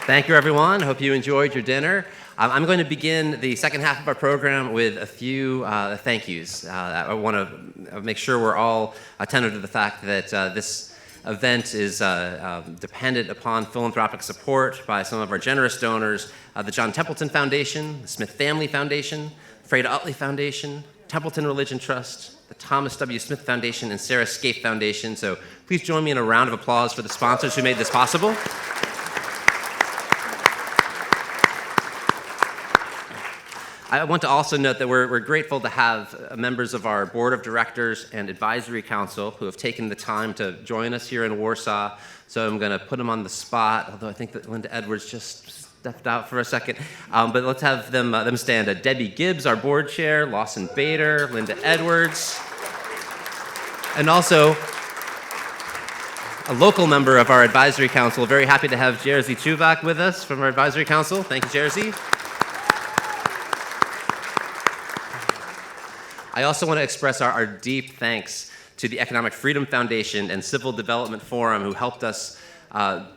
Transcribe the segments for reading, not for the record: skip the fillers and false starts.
Thank you, everyone. Hope you enjoyed your dinner. I'm going to begin the second half of our program with a few thank yous. I want to make sure we're all attentive to the fact that this event is dependent upon philanthropic support by some of our generous donors, the John Templeton Foundation, the Smith Family Foundation, Freda Utley Foundation, Templeton Religion Trust, the Thomas W. Smith Foundation, and Sarah Scaife Foundation. So please join me in a round of applause for the sponsors who made this possible. I want to also note that we're grateful to have members of our board of directors and advisory council who have taken the time to join us here in Warsaw. So I'm going to put them on the spot, although I think that Linda Edwards just stepped out for a second. But let's have them stand. Debbie Gibbs, our board chair, Lawson Bader, Linda Edwards, and also a local member of our advisory council. Very happy to have Jerzy Chuvak with us from our advisory council. Thank you, Jerzy. I also want to express our deep thanks to the Economic Freedom Foundation and Civil Development Forum who helped us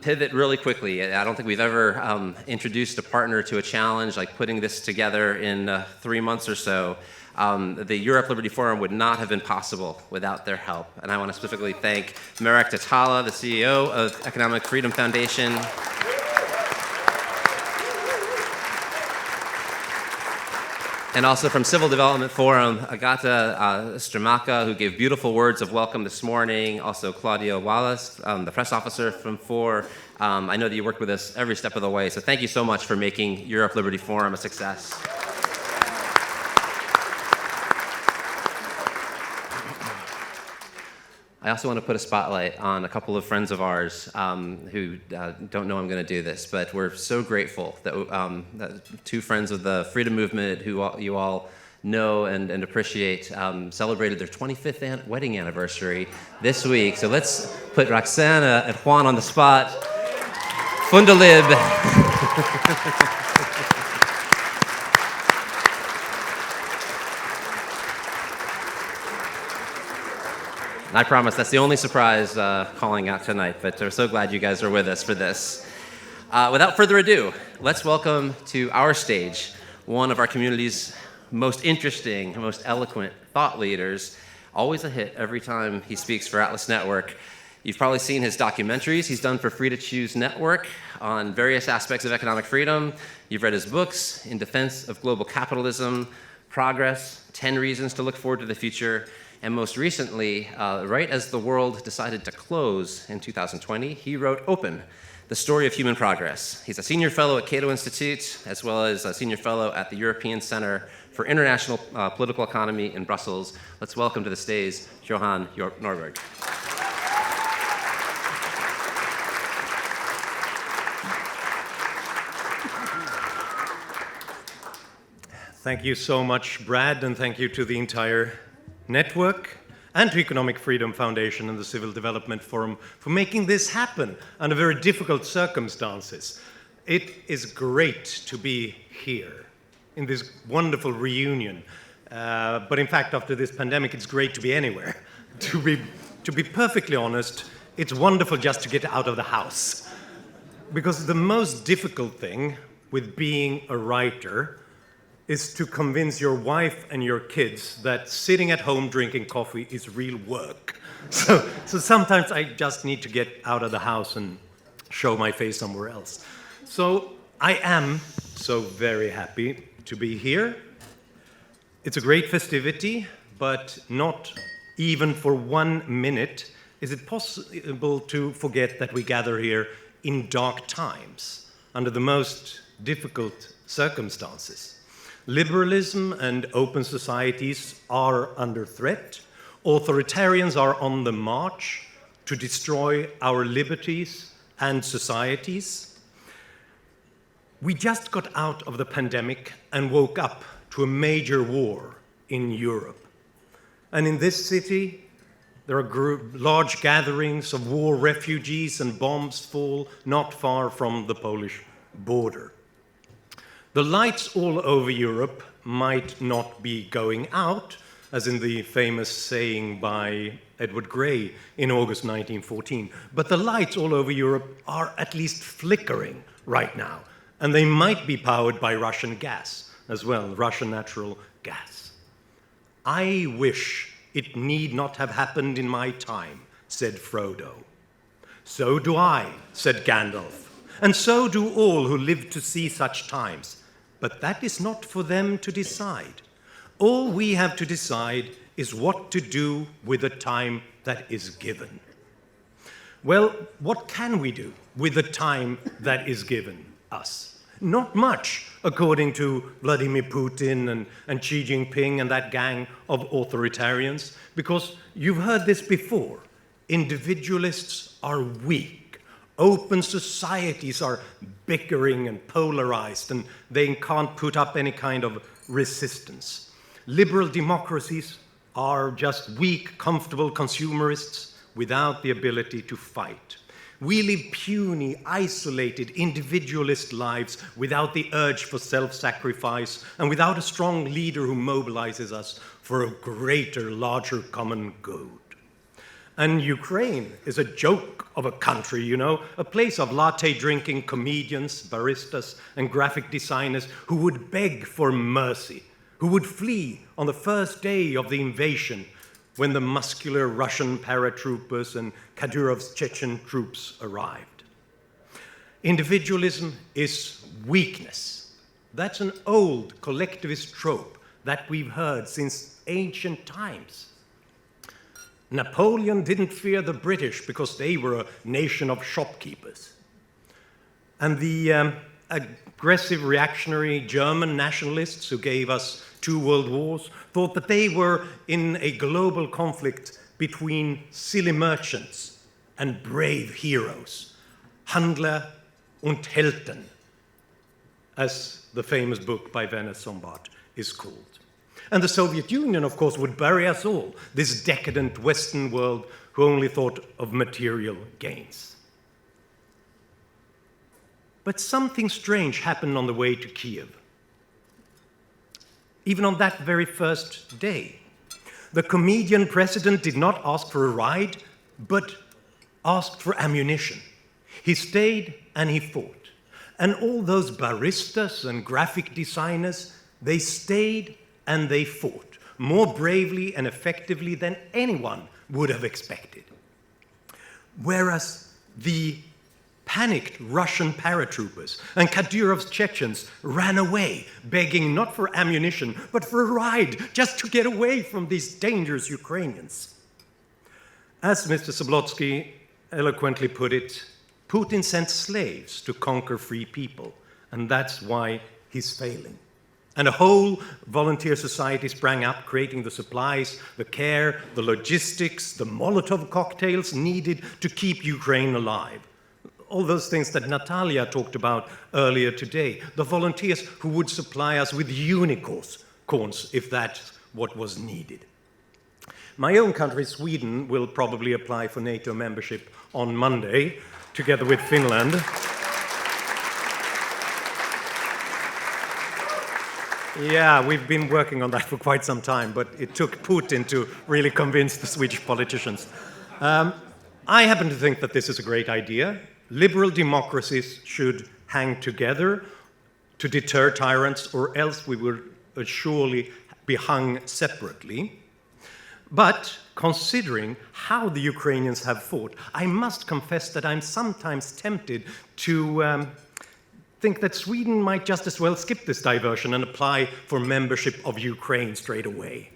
pivot really quickly. I don't think we've ever introduced a partner to a challenge like putting this together in 3 months or so. The Europe Liberty Forum would not have been possible without their help. And I want to specifically thank Marek Tatala, the CEO of Economic Freedom Foundation, and also from Civil Development Forum, Agata Stremaka, who gave beautiful words of welcome this morning. Also Claudia Wallace, the press officer from FOR. I know that you worked with us every step of the way, so thank you so much for making Europe Liberty Forum a success. I also want to put a spotlight on a couple of friends of ours who don't know I'm going to do this, but we're so grateful that two friends of the freedom movement who you all know and appreciate celebrated their 25th wedding anniversary this week. So let's put Roxana and Juan on the spot. Fundalib. And I promise that's the only surprise calling out tonight, but we're so glad you guys are with us for this. Without further ado, let's welcome to our stage one of our community's most interesting, most eloquent thought leaders, always a hit every time he speaks for Atlas Network. You've probably seen his documentaries he's done for Free to Choose Network on various aspects of economic freedom. You've read his books, In Defense of Global Capitalism, Progress, 10 Reasons to Look Forward to the Future, and most recently, right as the world decided to close in 2020, he wrote Open, The Story of Human Progress. He's a senior fellow at Cato Institute, as well as a senior fellow at the European Center for International Political Economy in Brussels. Let's welcome to the stage Johan Norberg. Thank you so much, Brad, and thank you to the entire network and to Economic Freedom Foundation and the Civil Development Forum for making this happen under very difficult circumstances. It is great to be here in this wonderful reunion. But in fact, after this pandemic, it's great to be anywhere. To be perfectly honest, it's wonderful just to get out of the house. Because the most difficult thing with being a writer is to convince your wife and your kids that sitting at home drinking coffee is real work. So sometimes I just need to get out of the house and show my face somewhere else. So I am so very happy to be here. It's a great festivity, but not even for 1 minute is it possible to forget that we gather here in dark times, under the most difficult circumstances. Liberalism and open societies are under threat. Authoritarians are on the march to destroy our liberties and societies. We just got out of the pandemic and woke up to a major war in Europe. And in this city, there are large gatherings of war refugees and bombs fall not far from the Polish border. The lights all over Europe might not be going out, as in the famous saying by Edward Grey in August 1914, but the lights all over Europe are at least flickering right now. And they might be powered by Russian gas as well, Russian natural gas. I wish it need not have happened in my time, said Frodo. So do I, said Gandalf, and so do all who live to see such times. But that is not for them to decide. All we have to decide is what to do with the time that is given. Well, what can we do with the time that is given us? Not much, according to Vladimir Putin and Xi Jinping and that gang of authoritarians, because you've heard this before. Individualists are weak. Open societies are bickering and polarized, and they can't put up any kind of resistance. Liberal democracies are just weak, comfortable consumerists without the ability to fight. We live puny, isolated, individualist lives without the urge for self-sacrifice and without a strong leader who mobilizes us for a greater, larger common good. And Ukraine is a joke of a country, you know, a place of latte-drinking comedians, baristas, and graphic designers who would beg for mercy, who would flee on the first day of the invasion when the muscular Russian paratroopers and Kadyrov's Chechen troops arrived. Individualism is weakness. That's an old collectivist trope that we've heard since ancient times. Napoleon didn't fear the British because they were a nation of shopkeepers. And the aggressive reactionary German nationalists who gave us 2 world wars thought that they were in a global conflict between silly merchants and brave heroes, Handler und Helden, as the famous book by Werner Sombart is called. And the Soviet Union, of course, would bury us all, this decadent Western world who only thought of material gains. But something strange happened on the way to Kiev. Even on that very first day, the comedian president did not ask for a ride, but asked for ammunition. He stayed and he fought. And all those baristas and graphic designers, they stayed and they fought, more bravely and effectively than anyone would have expected. Whereas the panicked Russian paratroopers and Kadyrov's Chechens ran away, begging not for ammunition, but for a ride, just to get away from these dangerous Ukrainians. As Mr. Zablotsky eloquently put it, Putin sent slaves to conquer free people, and that's why he's failing. And a whole volunteer society sprang up, creating the supplies, the care, the logistics, the Molotov cocktails needed to keep Ukraine alive. All those things that Natalia talked about earlier today, the volunteers who would supply us with unicorns, if that's what was needed. My own country, Sweden, will probably apply for NATO membership on Monday, together with Finland. Yeah, we've been working on that for quite some time, but it took Putin to really convince the Swedish politicians. I happen to think that this is a great idea. Liberal democracies should hang together to deter tyrants, or else we will surely be hung separately. But considering how the Ukrainians have fought, I must confess that I'm sometimes tempted to think that Sweden might just as well skip this diversion and apply for membership of Ukraine straight away.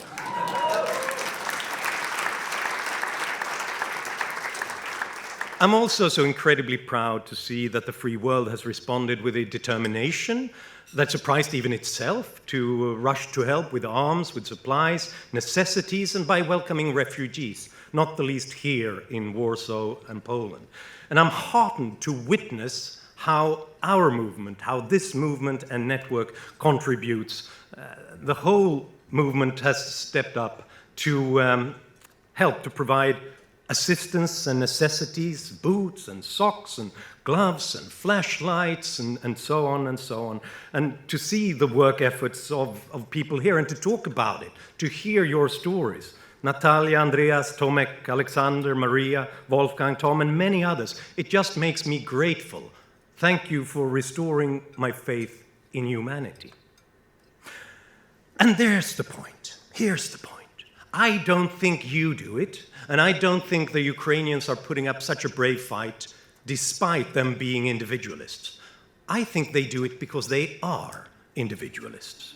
I'm also so incredibly proud to see that the free world has responded with a determination that surprised even itself, to rush to help with arms, with supplies, necessities, and by welcoming refugees, not the least here in Warsaw and Poland. And I'm heartened to witness how our movement, how this movement and network contributes. The whole movement has stepped up to help to provide assistance and necessities, boots and socks and gloves and flashlights and so on and so on. And to see the work efforts of people here and to talk about it, to hear your stories. Natalia, Andreas, Tomek, Alexander, Maria, Wolfgang, Tom, and many others. It just makes me grateful Thank you for restoring my faith in humanity. And there's the point. Here's the point. I don't think you do it, and I don't think the Ukrainians are putting up such a brave fight despite them being individualists. I think they do it because they are individualists.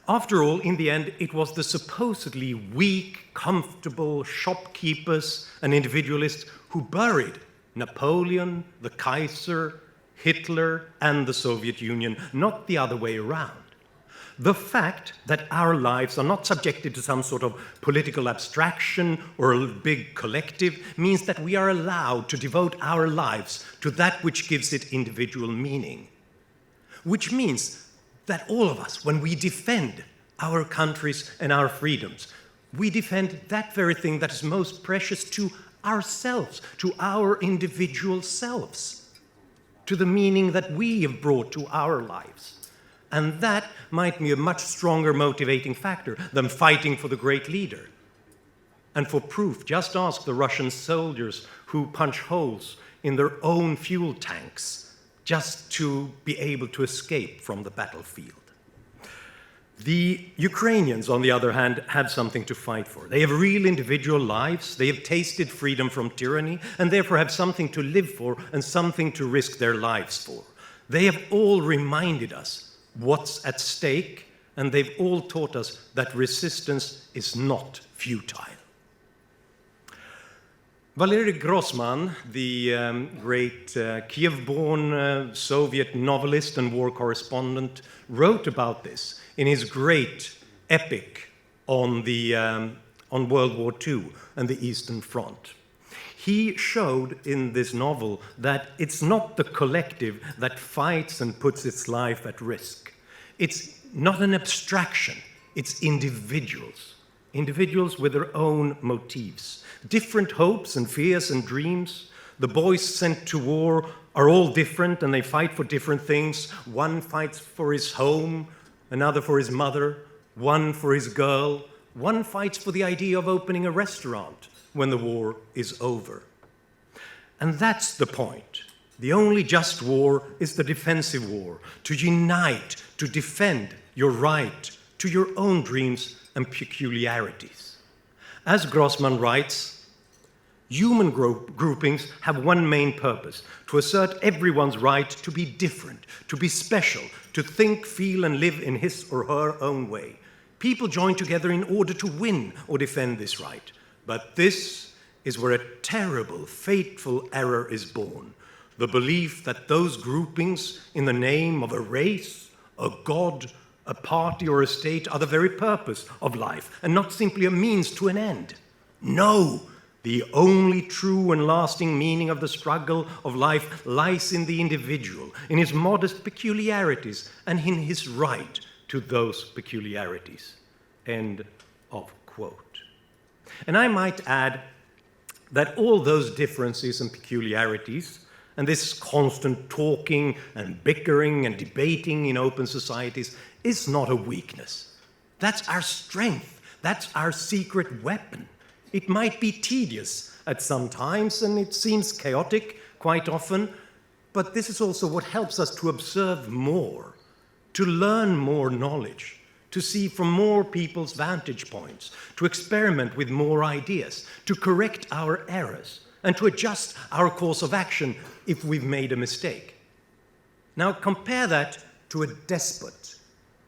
After all, in the end, it was the supposedly weak, comfortable shopkeepers and individualists who buried Napoleon, the Kaiser, Hitler, and the Soviet Union, not the other way around. The fact that our lives are not subjected to some sort of political abstraction or a big collective means that we are allowed to devote our lives to that which gives it individual meaning. Which means that all of us, when we defend our countries and our freedoms, we defend that very thing that is most precious to ourselves, to our individual selves, to the meaning that we have brought to our lives. And that might be a much stronger motivating factor than fighting for the great leader. And for proof, just ask the Russian soldiers who punch holes in their own fuel tanks just to be able to escape from the battlefield. The Ukrainians, on the other hand, have something to fight for. They have real individual lives, they have tasted freedom from tyranny, and therefore have something to live for and something to risk their lives for. They have all reminded us what's at stake, and they've all taught us that resistance is not futile. Valery Grossman, the great Kiev-born Soviet novelist and war correspondent, wrote about this in his great epic on World War II and the Eastern Front. He showed in this novel that it's not the collective that fights and puts its life at risk. It's not an abstraction, it's individuals. Individuals with their own motifs, different hopes and fears and dreams. The boys sent to war are all different and they fight for different things. One fights for his home, another for his mother, one for his girl. One fights for the idea of opening a restaurant when the war is over. And that's the point. The only just war is the defensive war, to unite, to defend your right to your own dreams and peculiarities. As Grossman writes, human groupings have one main purpose: to assert everyone's right to be different, to be special, to think, feel, and live in his or her own way. People join together in order to win or defend this right. But this is where a terrible, fateful error is born: the belief that those groupings, in the name of a race, a god, a party, or a state, are the very purpose of life, and not simply a means to an end. No, the only true and lasting meaning of the struggle of life lies in the individual, in his modest peculiarities, and in his right to those peculiarities. End of quote. And I might add that all those differences and peculiarities, and this constant talking and bickering and debating in open societies, is not a weakness. That's our strength. That's our secret weapon. It might be tedious at some times, and it seems chaotic quite often, but this is also what helps us to observe more, to learn more knowledge, to see from more people's vantage points, to experiment with more ideas, to correct our errors, and to adjust our course of action if we've made a mistake. Now compare that to a despot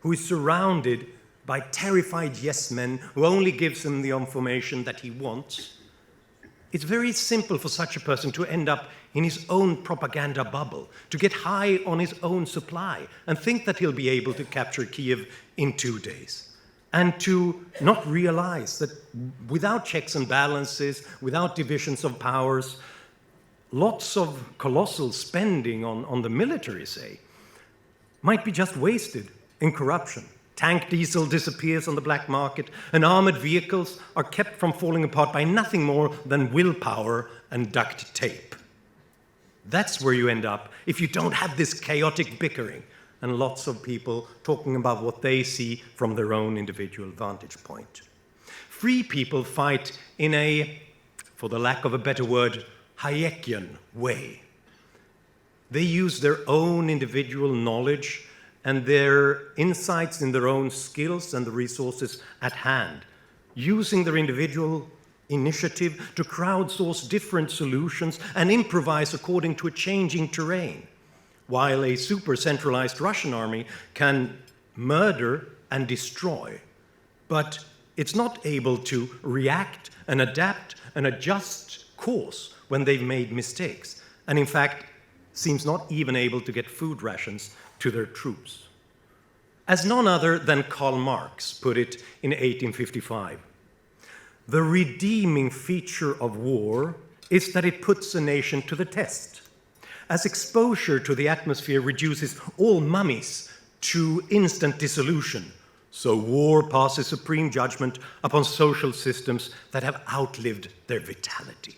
who is surrounded by terrified yes-men who only gives him the information that he wants. It's very simple for such a person to end up in his own propaganda bubble, to get high on his own supply and think that he'll be able to capture Kiev in 2 days, and to not realize that without checks and balances, without divisions of powers, lots of colossal spending on the military, say, might be just wasted in corruption. Tank diesel disappears on the black market, and armored vehicles are kept from falling apart by nothing more than willpower and duct tape. That's where you end up if you don't have this chaotic bickering and lots of people talking about what they see from their own individual vantage point. Free people fight in a, for the lack of a better word, Hayekian way. They use their own individual knowledge and their insights in their own skills and the resources at hand, using their individual initiative to crowdsource different solutions and improvise according to a changing terrain, while a super centralized Russian army can murder and destroy, but it's not able to react and adapt and adjust course when they've made mistakes, and in fact seems not even able to get food rations to their troops. As none other than Karl Marx put it in 1855, the redeeming feature of war is that it puts a nation to the test. As exposure to the atmosphere reduces all mummies to instant dissolution, so war passes supreme judgment upon social systems that have outlived their vitality.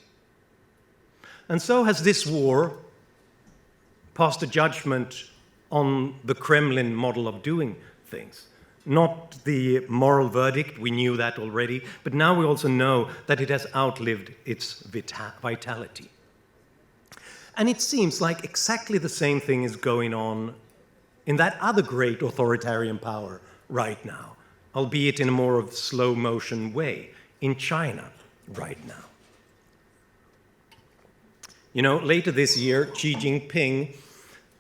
And so has this war passed a judgment on the Kremlin model of doing things. Not the moral verdict, we knew that already, but now we also know that it has outlived its vitality. And it seems like exactly the same thing is going on in that other great authoritarian power right now, albeit in a more of slow motion way, in China right now. You know, later this year, Xi Jinping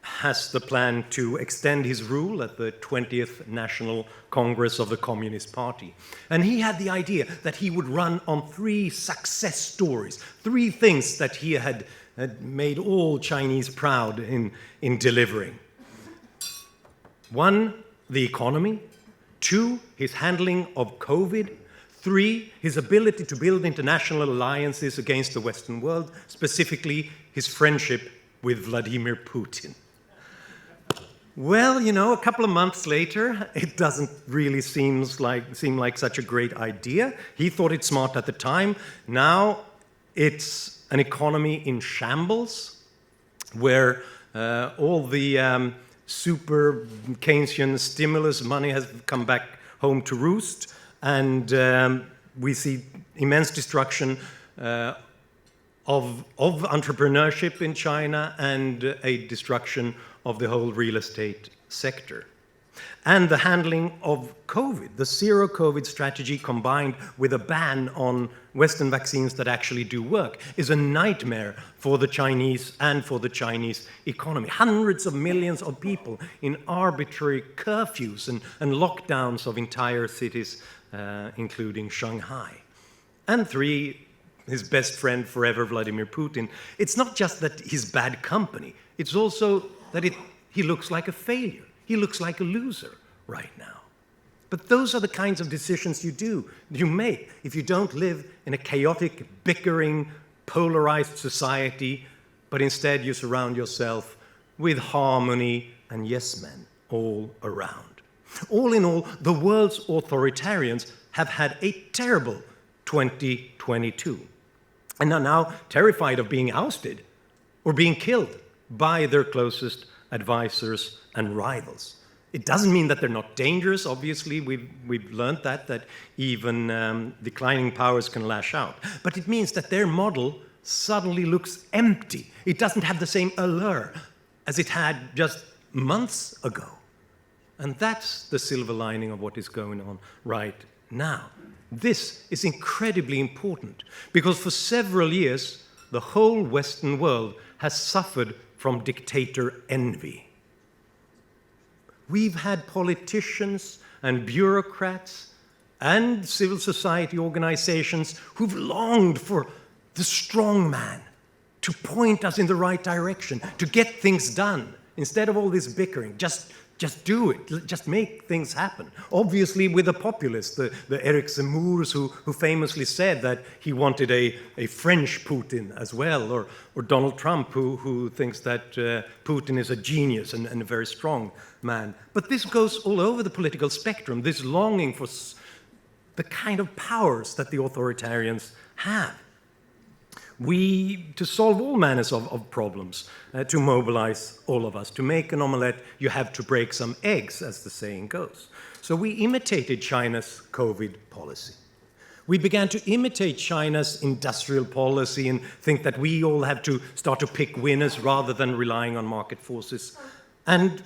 has the plan to extend his rule at the 20th National Congress of the Communist Party. And he had the idea that he would run on 3 success stories, 3 things that he had made all Chinese proud in delivering. 1, the economy. 2, his handling of COVID. 3, his ability to build international alliances against the Western world, specifically his friendship with Vladimir Putin. Well, you know, a couple of months later, it doesn't really seem like such a great idea. He thought it smart at the time. Now it's an economy in shambles, where all the super Keynesian stimulus money has come back home to roost, and we see immense destruction of entrepreneurship in China and a destruction of the whole real estate sector. And the handling of COVID, the zero COVID strategy combined with a ban on Western vaccines that actually do work, is a nightmare for the Chinese and for the Chinese economy. Hundreds of millions of people in arbitrary curfews and lockdowns of entire cities, including Shanghai. And 3, his best friend forever, Vladimir Putin. It's not just that he's bad company, it's also that he looks like a failure. He looks like a loser right now. But those are the kinds of decisions you make if you don't live in a chaotic, bickering, polarized society, but instead you surround yourself with harmony and yes men all around. All in all, the world's authoritarians have had a terrible 2022 and are now terrified of being ousted or being killed by their closest advisors and rivals. It doesn't mean that they're not dangerous. Obviously, we've learned that even declining powers can lash out. But it means that their model suddenly looks empty. It doesn't have the same allure as it had just months ago. And that's the silver lining of what is going on right now. This is incredibly important because for several years, the whole Western world has suffered from dictator envy. We've had politicians and bureaucrats and civil society organizations who've longed for the strong man to point us in the right direction, to get things done. Instead of all this bickering, just do it, just make things happen. Obviously with the populists, the Eric Zemmours who famously said that he wanted a French Putin as well, or Donald Trump who thinks that Putin is a genius and a very strong man. But this goes all over the political spectrum, this longing for the kind of powers that the authoritarians have. To solve all manners of problems, to mobilize all of us. To make an omelette, you have to break some eggs, as the saying goes. So we imitated China's COVID policy. We began to imitate China's industrial policy and think that we all have to start to pick winners rather than relying on market forces. And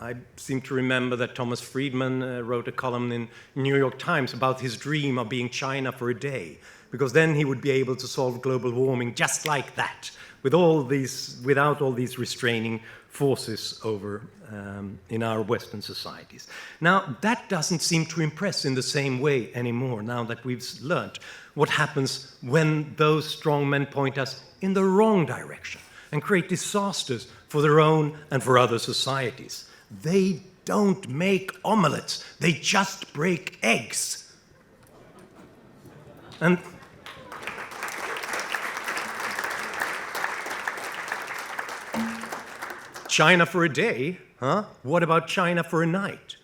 I seem to remember that Thomas Friedman wrote a column in New York Times about his dream of being China for a day, because then he would be able to solve global warming just like that, without all these restraining forces over in our Western societies. Now, that doesn't seem to impress in the same way anymore, now that we've learned what happens when those strong men point us in the wrong direction and create disasters for their own and for other societies. They don't make omelets, they just break eggs. And China for a day, huh? What about China for a night?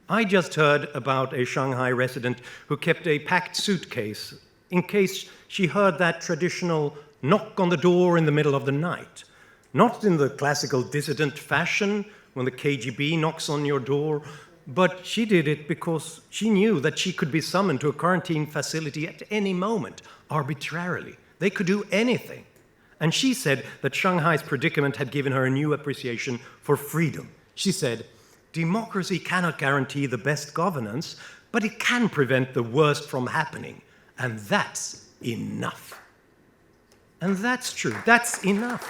I just heard about a Shanghai resident who kept a packed suitcase in case she heard that traditional knock on the door in the middle of the night. Not in the classical dissident fashion, when the KGB knocks on your door, but she did it because she knew that she could be summoned to a quarantine facility at any moment, arbitrarily. They could do anything. And she said that Shanghai's predicament had given her a new appreciation for freedom. She said, democracy cannot guarantee the best governance, but it can prevent the worst from happening. And that's enough. And that's true. That's enough.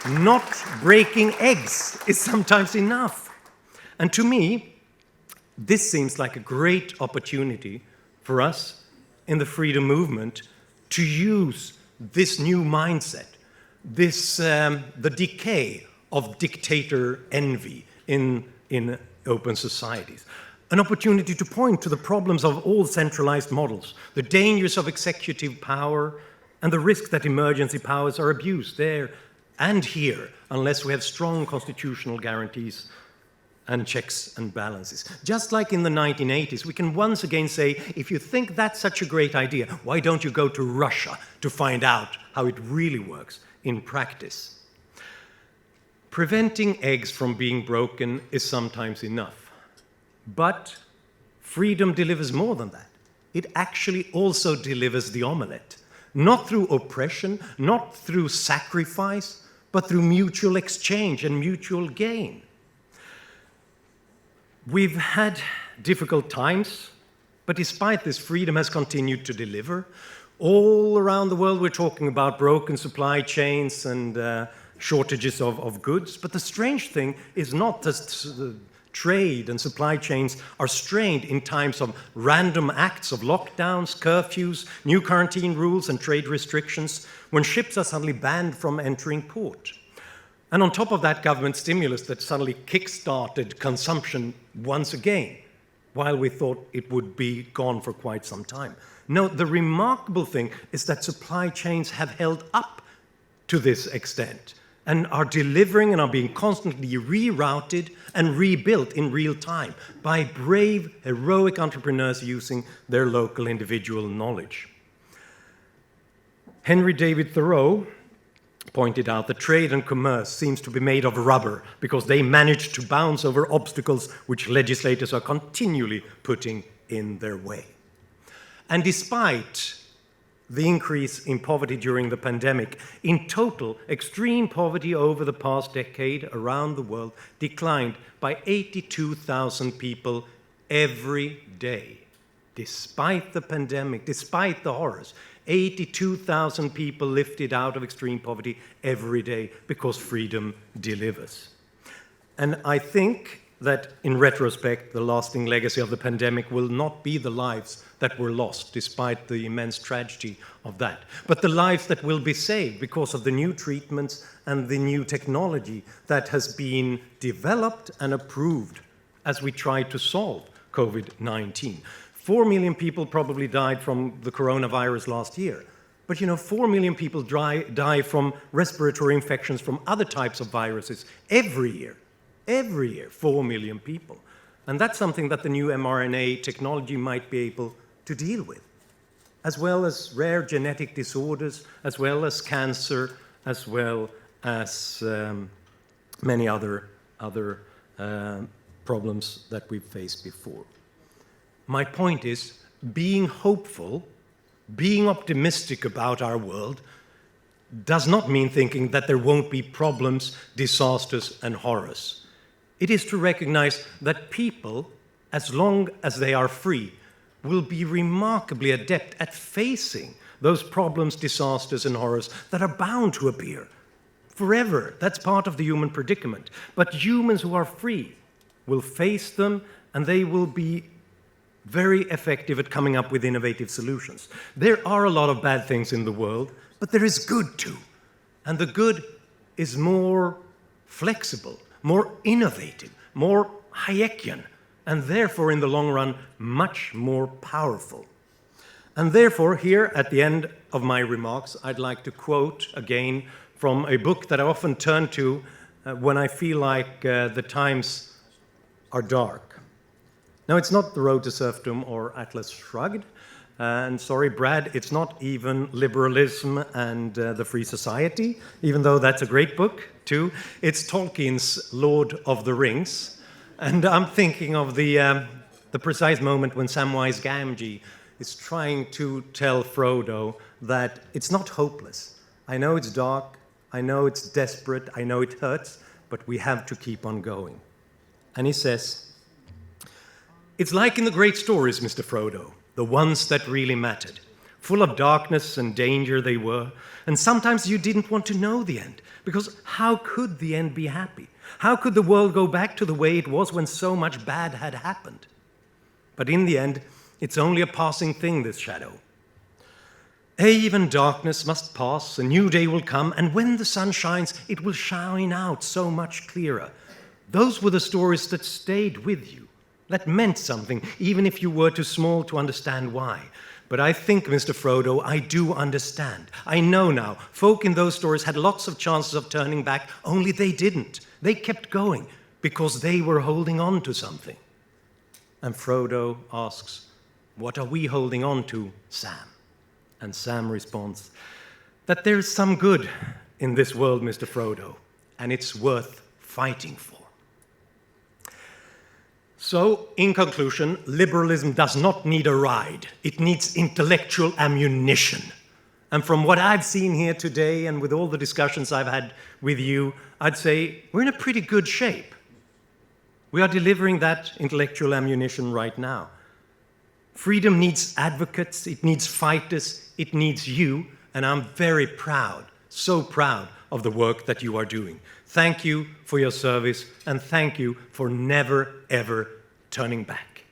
Not breaking eggs is sometimes enough. And to me, this seems like a great opportunity for us in the freedom movement to use this new mindset, the decay of dictator envy in open societies. An opportunity to point to the problems of all centralized models, the dangers of executive power, and the risk that emergency powers are abused there and here, unless we have strong constitutional guarantees and checks and balances. Just like in the 1980s, we can once again say, if you think that's such a great idea, why don't you go to Russia to find out how it really works in practice? Preventing eggs from being broken is sometimes enough. But freedom delivers more than that. It actually also delivers the omelette. Not through oppression, not through sacrifice, but through mutual exchange and mutual gain. We've had difficult times, but despite this, freedom has continued to deliver. All around the world, we're talking about broken supply chains and shortages of goods. But the strange thing is not that trade and supply chains are strained in times of random acts of lockdowns, curfews, new quarantine rules, and trade restrictions, when ships are suddenly banned from entering port. And on top of that, government stimulus that suddenly kick-started consumption once again, while we thought it would be gone for quite some time. No, the remarkable thing is that supply chains have held up to this extent and are delivering and are being constantly rerouted and rebuilt in real time by brave, heroic entrepreneurs using their local individual knowledge. Henry David Thoreau pointed out that trade and commerce seems to be made of rubber because they manage to bounce over obstacles which legislators are continually putting in their way. And despite the increase in poverty during the pandemic, in total, extreme poverty over the past decade around the world declined by 82,000 people every day. Despite the pandemic, despite the horrors, 82,000 people lifted out of extreme poverty every day because freedom delivers. And I think that in retrospect, the lasting legacy of the pandemic will not be the lives that were lost, despite the immense tragedy of that, but the lives that will be saved because of the new treatments and the new technology that has been developed and approved as we try to solve COVID-19. 4 million people probably died from the coronavirus last year. But 4 million people die from respiratory infections from other types of viruses every year. Every year, 4 million people. And that's something that the new mRNA technology might be able to deal with, as well as rare genetic disorders, as well as cancer, as well as many other problems that we've faced before. My point is, being hopeful, being optimistic about our world, does not mean thinking that there won't be problems, disasters, and horrors. It is to recognize that people, as long as they are free, will be remarkably adept at facing those problems, disasters, and horrors that are bound to appear forever. That's part of the human predicament. But humans who are free will face them, and they will be very effective at coming up with innovative solutions. There are a lot of bad things in the world, but there is good too. And the good is more flexible, more innovative, more Hayekian, and therefore, in the long run, much more powerful. And therefore, here at the end of my remarks, I'd like to quote again from a book that I often turn to when I feel like the times are dark. Now, it's not The Road to Serfdom or Atlas Shrugged. And sorry, Brad, it's not even Liberalism and the Free Society, even though that's a great book, too. It's Tolkien's Lord of the Rings. And I'm thinking of the precise moment when Samwise Gamgee is trying to tell Frodo that it's not hopeless. I know it's dark, I know it's desperate, I know it hurts, but we have to keep on going. And he says, "It's like in the great stories, Mr. Frodo, the ones that really mattered. Full of darkness and danger they were, and sometimes you didn't want to know the end, because how could the end be happy? How could the world go back to the way it was when so much bad had happened? But in the end, it's only a passing thing, this shadow. Even darkness must pass, a new day will come, and when the sun shines, it will shine out so much clearer. Those were the stories that stayed with you, that meant something, even if you were too small to understand why. But I think, Mr. Frodo, I do understand. I know now, folk in those stories had lots of chances of turning back, only they didn't. They kept going, because they were holding on to something." And Frodo asks, "What are we holding on to, Sam?" And Sam responds, "That there is some good in this world, Mr. Frodo, and it's worth fighting for." So, in conclusion, liberalism does not need a ride. It needs intellectual ammunition. And from what I've seen here today and with all the discussions I've had with you, I'd say we're in a pretty good shape. We are delivering that intellectual ammunition right now. Freedom needs advocates, it needs fighters, it needs you, and I'm very proud, so proud of the work that you are doing. Thank you for your service, and thank you for never, ever turning back.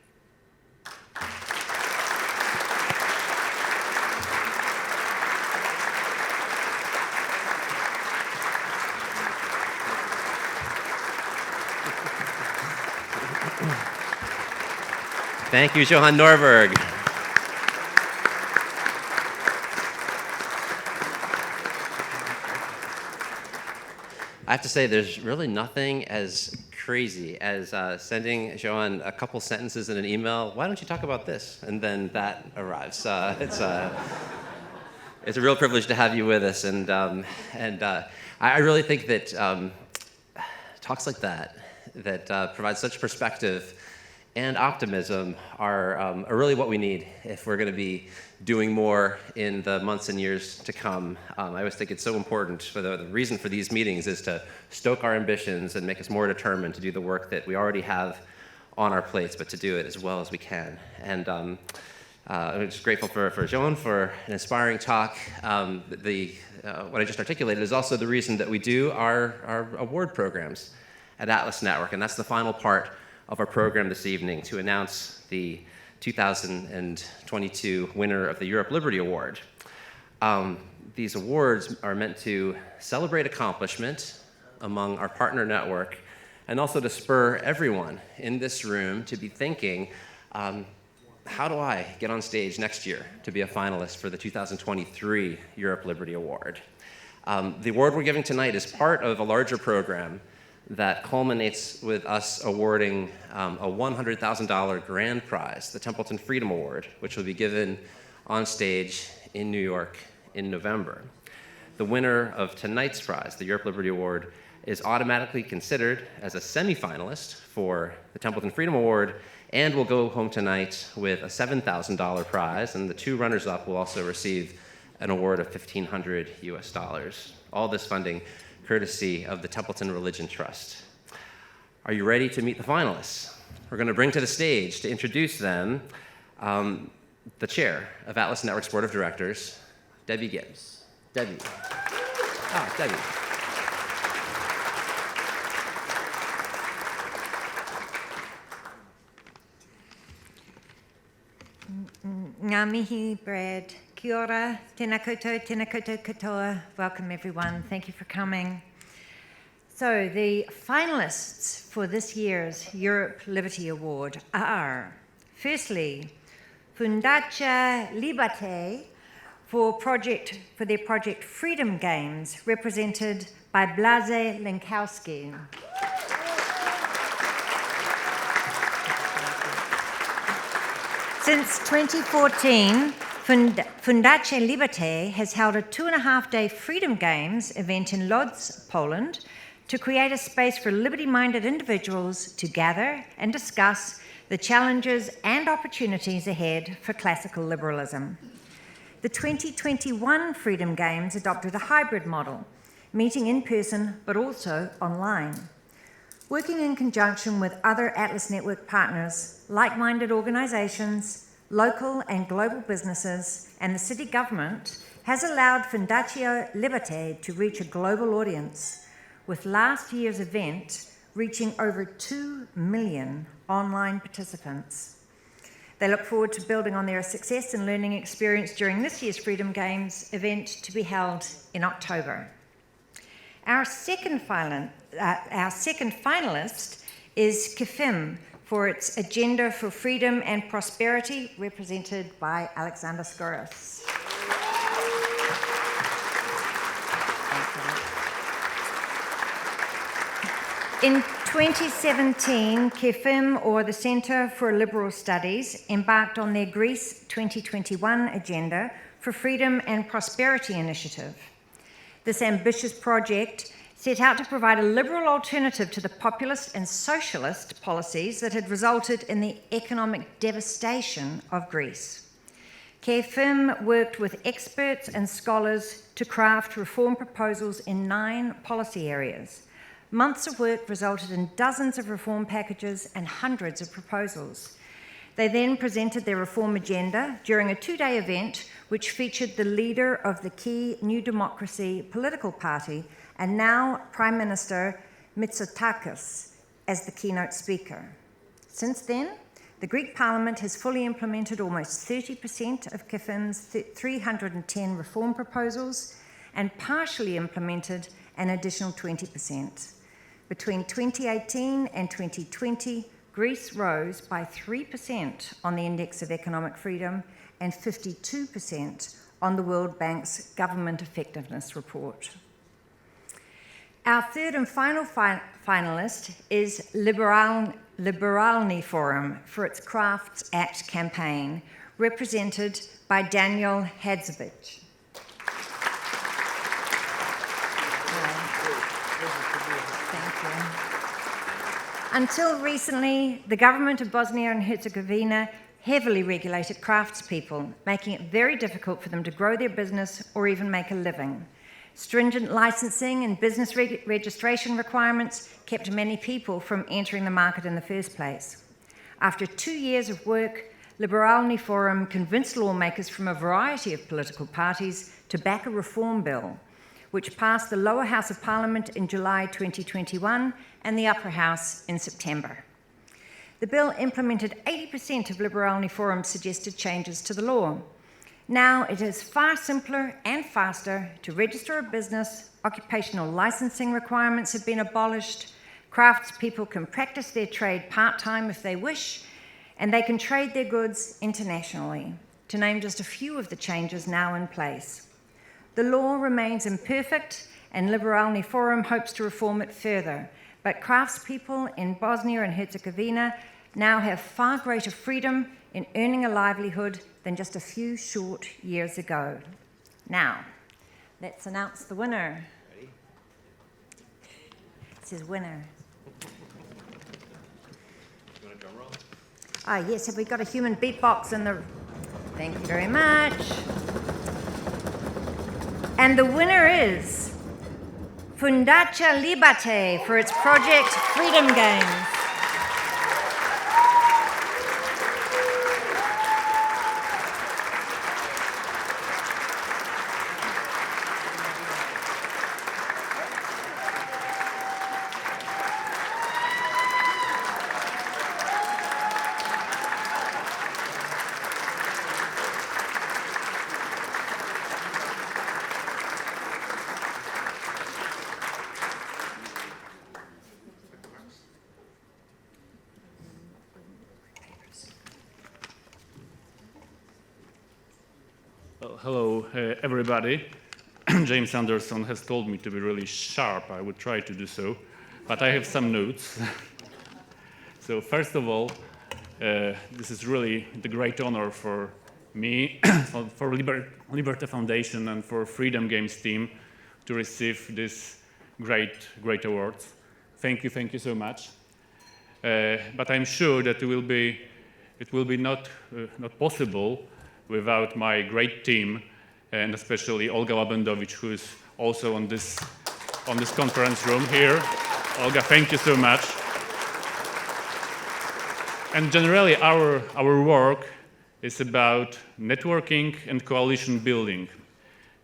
Thank you, Johan Norberg. I have to say, there's really nothing as crazy as sending Johan a couple sentences in an email. Why don't you talk about this? And then that arrives. It's a real privilege to have you with us. And I really think that talks like that provide such perspective and optimism are really what we need if we're going to be doing more in the months and years to come. I always think it's so important. For the reason for these meetings is to stoke our ambitions and make us more determined to do the work that we already have on our plates, but to do it as well as we can. And I'm just grateful for Johan for an inspiring talk. What I just articulated is also the reason that we do our award programs at Atlas Network, and that's the final part of our program this evening, to announce the 2022 winner of the Europe Liberty Award. These awards are meant to celebrate accomplishment among our partner network, and also to spur everyone in this room to be thinking, how do I get on stage next year to be a finalist for the 2023 Europe Liberty Award? The award we're giving tonight is part of a larger program that culminates with us awarding a $100,000 grand prize, the Templeton Freedom Award, which will be given on stage in New York in November. The winner of tonight's prize, the Europe Liberty Award, is automatically considered as a semifinalist for the Templeton Freedom Award and will go home tonight with a $7,000 prize, and the two runners-up will also receive an award of $1,500 US. All this funding courtesy of the Templeton Religion Trust. Are you ready to meet the finalists? We're going to bring to the stage to introduce them the chair of Atlas Network's Board of Directors, Debbie Gibbs. Debbie. Ah, Debbie. Ngā mihi, Brad. Kia ora, tēnā koutou katoa. Welcome, everyone. Thank you for coming. So, the finalists for this year's Europe Liberty Award are, firstly, Fundacja LIBERTÉ for their project Freedom Games, represented by Blaze Lenkowski. Since 2014, Fundacja LIBERTÉ has held a 2.5-day Freedom Games event in Lodz, Poland, to create a space for liberty-minded individuals to gather and discuss the challenges and opportunities ahead for classical liberalism. The 2021 Freedom Games adopted a hybrid model, meeting in person but also online. Working in conjunction with other Atlas Network partners, like-minded organisations, local and global businesses, and the city government has allowed Fundacja LIBERTÉ to reach a global audience, with last year's event reaching over 2 million online participants. They look forward to building on their success and learning experience during this year's Freedom Games event to be held in October. Our second finalist is KEFIM for its Agenda for Freedom and Prosperity, represented by Alexander Skouras. In 2017, KEFIM, or the Centre for Liberal Studies, embarked on their Greece 2021 Agenda for Freedom and Prosperity initiative. This ambitious project set out to provide a liberal alternative to the populist and socialist policies that had resulted in the economic devastation of Greece. KEFIM worked with experts and scholars to craft reform proposals in 9 policy areas. Months of work resulted in dozens of reform packages and hundreds of proposals. They then presented their reform agenda during a 2-day event which featured the leader of the key New Democracy political party and now Prime Minister Mitsotakis as the keynote speaker. Since then, the Greek Parliament has fully implemented almost 30% of KEFIM's 310 reform proposals and partially implemented an additional 20%. Between 2018 and 2020, Greece rose by 3% on the Index of Economic Freedom and 52% on the World Bank's Government Effectiveness Report. Our third and final finalist is Liberalny Forum for its Crafts Act campaign, represented by Daniel Hadzovich. Until recently, the government of Bosnia and Herzegovina heavily regulated craftspeople, making it very difficult for them to grow their business or even make a living. Stringent licensing and business registration requirements kept many people from entering the market in the first place. After 2 years of work, Liberalny Forum convinced lawmakers from a variety of political parties to back a reform bill, which passed the lower house of parliament in July 2021 and the upper house in September. The bill implemented 80% of Liberalny Forum's suggested changes to the law. Now it is far simpler and faster to register a business, occupational licensing requirements have been abolished, craftspeople can practice their trade part-time if they wish, and they can trade their goods internationally, to name just a few of the changes now in place. The law remains imperfect, and Liberalny Forum hopes to reform it further, but craftspeople in Bosnia and Herzegovina now have far greater freedom in earning a livelihood than just a few short years ago. Now, let's announce the winner. Ready? It says winner. You want a drum roll? Yes, have we got a human beatbox in the... Thank you very much. And the winner is Fundacja LIBERTÉ for its project Freedom Games. Well, hello, everybody. James Anderson has told me to be really sharp. I would try to do so, but I have some notes. So first of all, this is really the great honor for me, for LIBERTÉ Foundation and for Freedom Games team to receive this great awards. Thank you so much. But I'm sure that it will be not possible without my great team, and especially Olga Łabędowicz, who is also on this conference room here. Olga, thank you so much. And generally, our work is about networking and coalition building.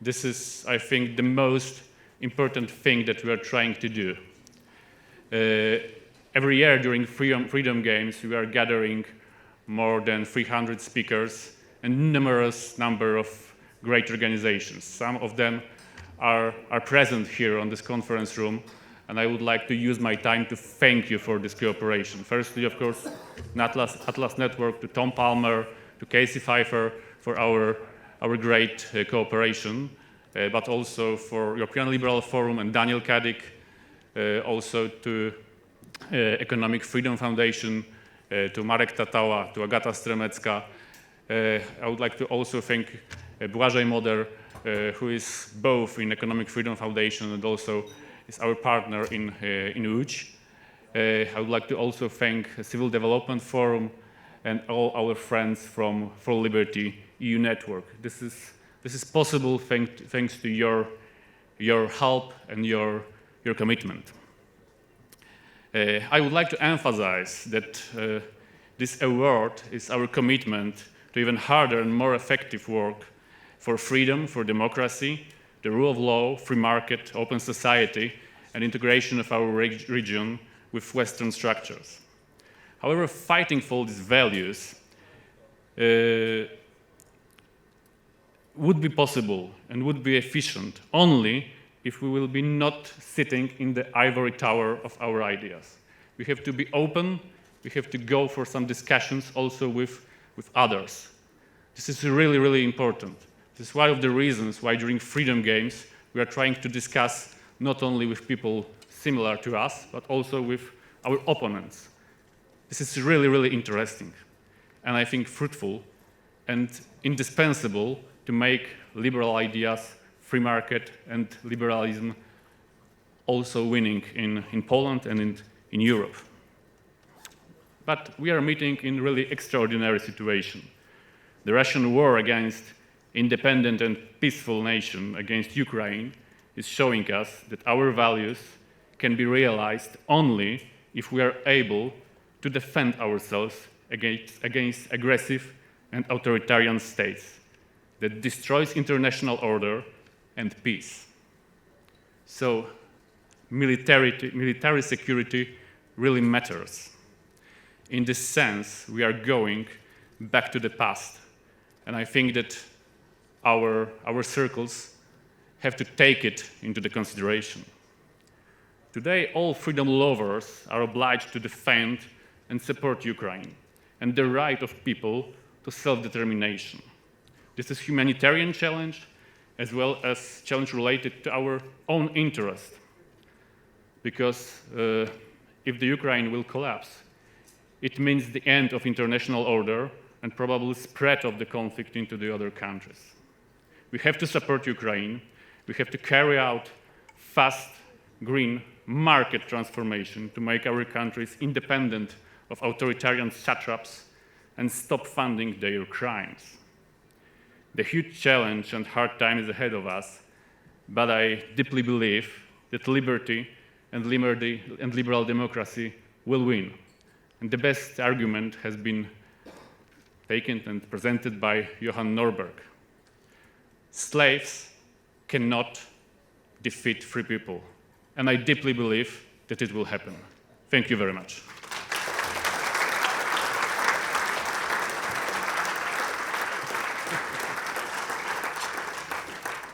This is, I think, the most important thing that we are trying to do. Every year during Freedom Games, we are gathering more than 300 speakers and numerous number of great organizations. Some of them are present here on this conference room, and I would like to use my time to thank you for this cooperation. Firstly, of course, Atlas Network, to Tom Palmer, to Casey Pfeiffer for our great cooperation, but also for European Liberal Forum and Daniel Kadik, also to Economic Freedom Foundation, to Marek Tatała, to Agata Stremecka. I would like to also thank Błażej Moder, who is both in Economic Freedom Foundation and also is our partner in Łódź. I would like to also thank Civil Development Forum and all our friends from For Liberty EU network. This is possible thanks to your help and your commitment. I would like to emphasize that this award is our commitment to even harder and more effective work for freedom, for democracy, the rule of law, free market, open society, and integration of our region with Western structures. However, fighting for these values would be possible and would be efficient only if we will be not sitting in the ivory tower of our ideas. We have to be open, we have to go for some discussions also with others. This is really important. This is one of the reasons why during Freedom Games we are trying to discuss not only with people similar to us, but also with our opponents. This is really interesting, and I think fruitful and indispensable to make liberal ideas, free market and liberalism also winning in Poland and in Europe. But we are meeting in really extraordinary situation. The Russian war against independent and peaceful nation, against Ukraine, is showing us that our values can be realized only if we are able to defend ourselves against aggressive and authoritarian states that destroys international order and peace. So military security really matters. In this sense, we are going back to the past. And I think that our circles have to take it into the consideration. Today, all freedom lovers are obliged to defend and support Ukraine and the right of people to self-determination. This is a humanitarian challenge as well as a challenge related to our own interest. Because if the Ukraine will collapse, it means the end of international order and probably spread of the conflict into the other countries. We have to support Ukraine. We have to carry out fast, green market transformation to make our countries independent of authoritarian satraps and stop funding their crimes. The huge challenge and hard time is ahead of us, but I deeply believe that liberty and liberal democracy will win. And the best argument has been taken and presented by Johann Norberg. Slaves cannot defeat free people, and I deeply believe that it will happen. Thank you very much.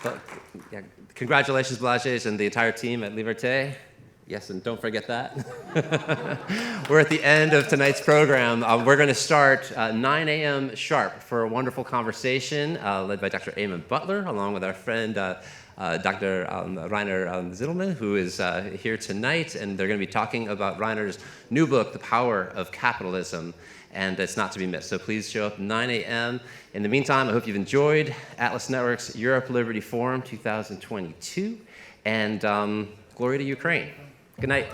But, yeah, congratulations, Blažej, and the entire team at Liberté. Yes, and don't forget that. We're at the end of tonight's program. We're going to start 9 a.m. sharp for a wonderful conversation led by Dr. Eamon Butler, along with our friend Dr. Rainer Zittelmann, who is here tonight, and they're going to be talking about Rainer's new book, The Power of Capitalism, and it's not to be missed. So please show up 9 a.m. In the meantime, I hope you've enjoyed Atlas Network's Europe Liberty Forum 2022, and glory to Ukraine. Good night.